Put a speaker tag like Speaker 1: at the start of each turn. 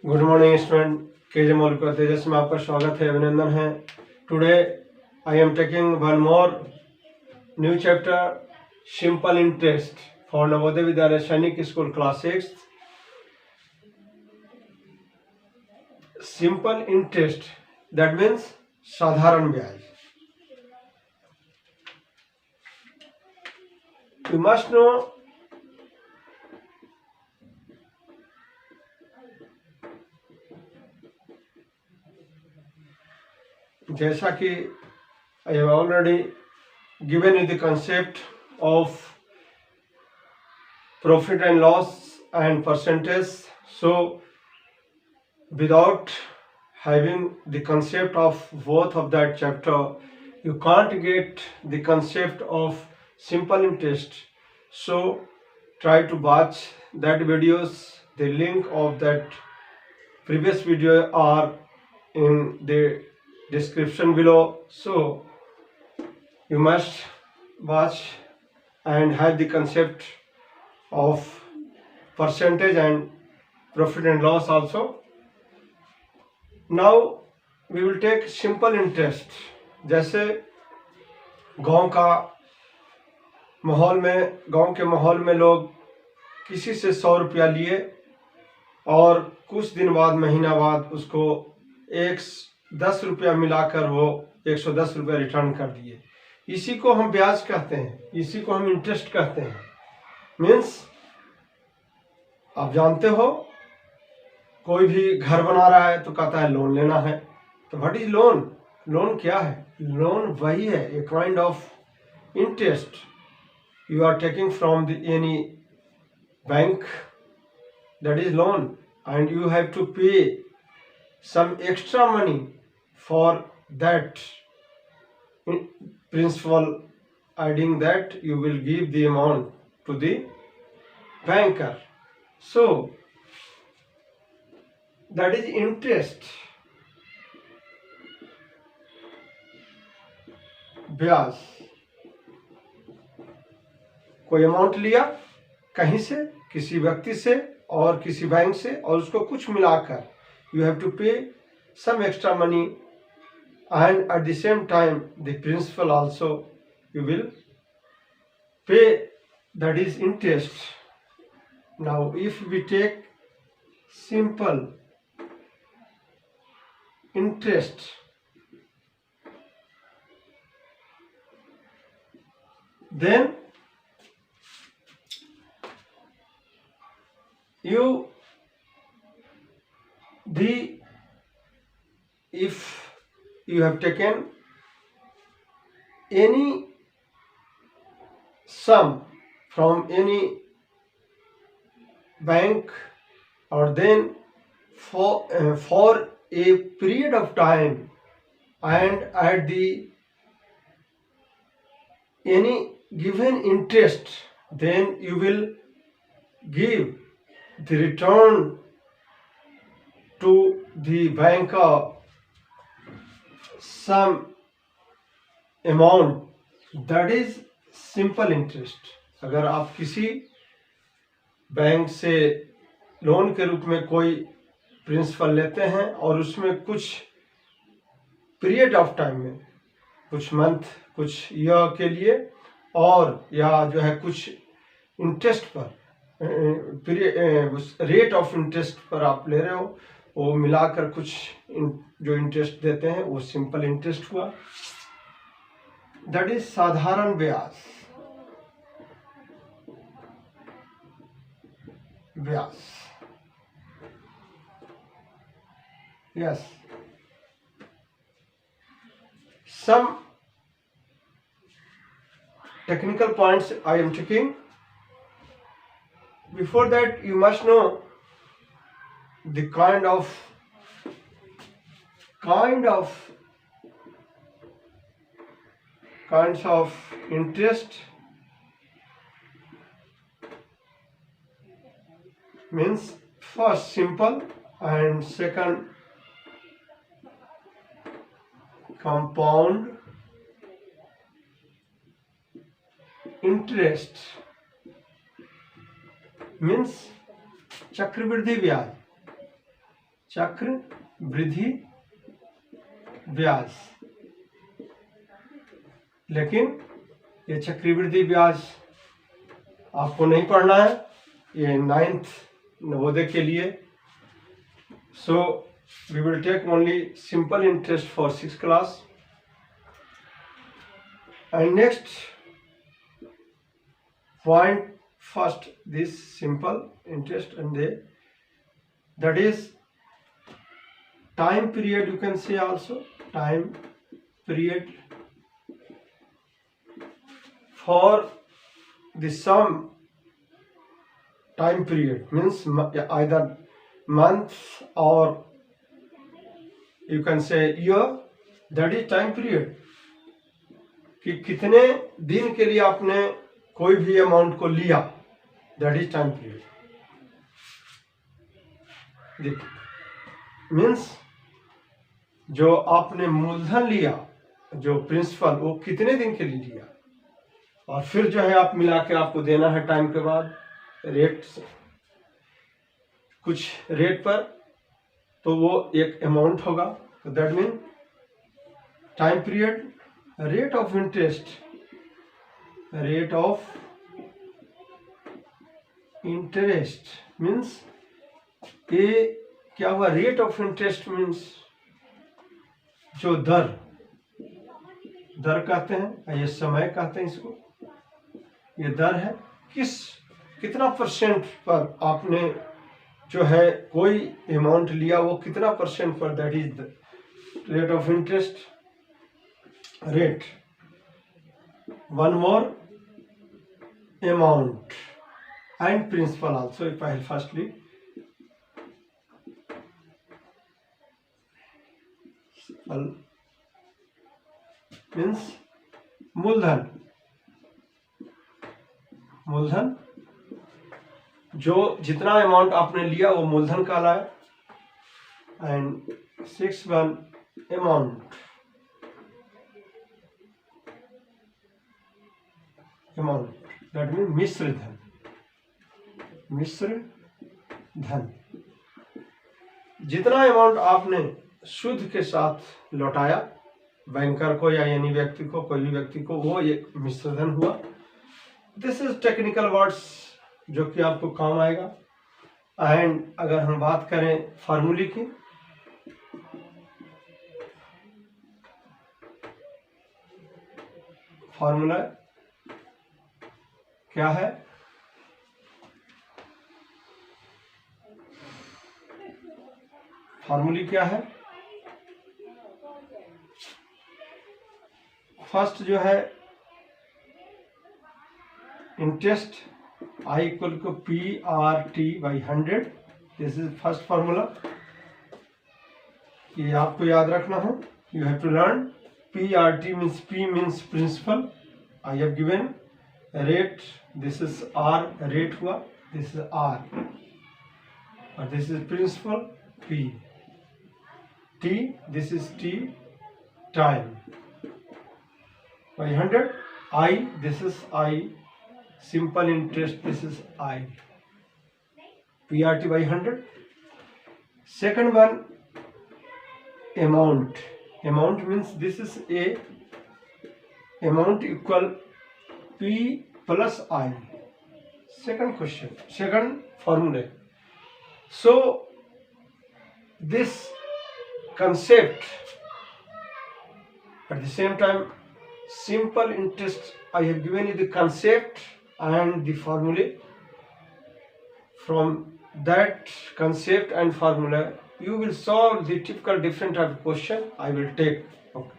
Speaker 1: Good morning student KJ मौलिक तेजस में आपका स्वागत है, अभिनंदन है। Today I am taking one more new chapter simple interest for Navodaya Vidyalaya सैनिक school class 6। Simple interest that means साधारण ब्याज। यू मस्ट नो जैसा कि I have already given you the concept of profit and loss and percentage. So without having the concept of both of that chapter, you can't get the concept of simple interest. So try to watch that videos. The link of that previous video are in the description below. So you must watch and have the concept of percentage and profit and loss also. Now we will take simple interest. जैसे गांव के माहौल में लोग किसी से 100 रुपया लिए और कुछ दिन बाद महीना बाद उसको 10 रुपया मिलाकर वो 110 रुपया रिटर्न कर दिए। इसी को हम ब्याज कहते हैं, इसी को हम इंटरेस्ट कहते हैं। मीन्स आप जानते हो, कोई भी घर बना रहा है तो कहता है लोन लेना है। तो व्हाट इज लोन? लोन क्या है? लोन वही है, a kind of interest you are taking from the any bank, that is loan, and you have to pay some extra money for that principal, adding that you will give the amount to the banker. So that is interest, ब्याज। कोई amount लिया कहीं से, किसी व्यक्ति से और किसी बैंक से, और उसको कुछ मिलाकर you have to pay some extra money, and at the same time the principal also you will pay, that is interest. Now if we take simple interest, then if you have taken any sum from any bank, or then for a period of time, and at the any given interest, then you will give the return to the banker some amount, that is simple interest. अगर आप किसी bank से loan के रूप में कोई principal लेते हैं और उसमें कुछ पीरियड ऑफ टाइम में, कुछ मंथ, कुछ ईयर के लिए, और या जो है कुछ इंटरेस्ट पर, रेट ऑफ इंटरेस्ट पर आप ले रहे हो, वो मिलाकर कुछ जो इंटरेस्ट देते हैं वो सिंपल इंटरेस्ट हुआ। दैट इज साधारण ब्याज। Yes, some technical points I am taking. Before that, you must know the kinds of interest. Means first simple, and second compound interest, means चक्रवृद्धि ब्याज। चक्रवृद्धि ब्याज। लेकिन ये चक्रवृद्धि ब्याज आपको नहीं पढ़ना है, ये 9th नवोदय के लिए। So we will take only simple interest for 6th class. And next point first this simple interest, and that is time period. You can say also time period for the sum. Time period means either month or you can say year. That is time period, कि कितने दिन के लिए आपने कोई भी amount को लिया, दैट इज टाइम पीरियड। देखिए मीन्स जो आपने मूलधन लिया, जो प्रिंसिपल, वो कितने दिन के लिए लिया, और फिर जो है आप मिला के आपको देना है टाइम के बाद रेट, कुछ रेट पर, तो वो एक अमाउंट होगा। तो that mean time period, rate of interest, rate of interest means ये क्या हुआ, रेट ऑफ इंटरेस्ट मीन्स जो दर कहते हैं, ये समय कहते हैं इसको, ये दर है, कितना परसेंट पर आपने जो है कोई अमाउंट लिया, वो कितना परसेंट पर, that is the rate of interest rate. one more amount and principal also. If I firstly means मूलधन, मूलधन जो जितना अमाउंट आपने लिया वो मूलधन कहलाए। And 6th amount, that mean मिश्र धन, मिश्र धन, जितना अमाउंट आपने शुद्ध के साथ लौटाया बैंकर को या यानी व्यक्ति को, कोई भी व्यक्ति को, वो एक मिश्र धन हुआ। दिस इज टेक्निकल वर्ड्स जो कि आपको काम आएगा। एंड अगर हम बात करें फार्मूले की, फार्मूला क्या है, फार्मूले क्या है, फर्स्ट जो है interest I equal to PRT/100, this is first formula. ये आपको याद रखना है, you have to learn. PRT means P means principal, I have given rate, this is R, rate हुआ, दिस इज R, और this is principal P, T, this is T, time, by 100, I, this is I, simple interest, this is I, PRT by 100. Second one, amount, amount means this is a amount equal P plus I. Second question, second formula. So this concept, at the same time simple interest, I have given you the concept and the formula. From that concept and formula you will solve the typical different type of question I will take. Okay.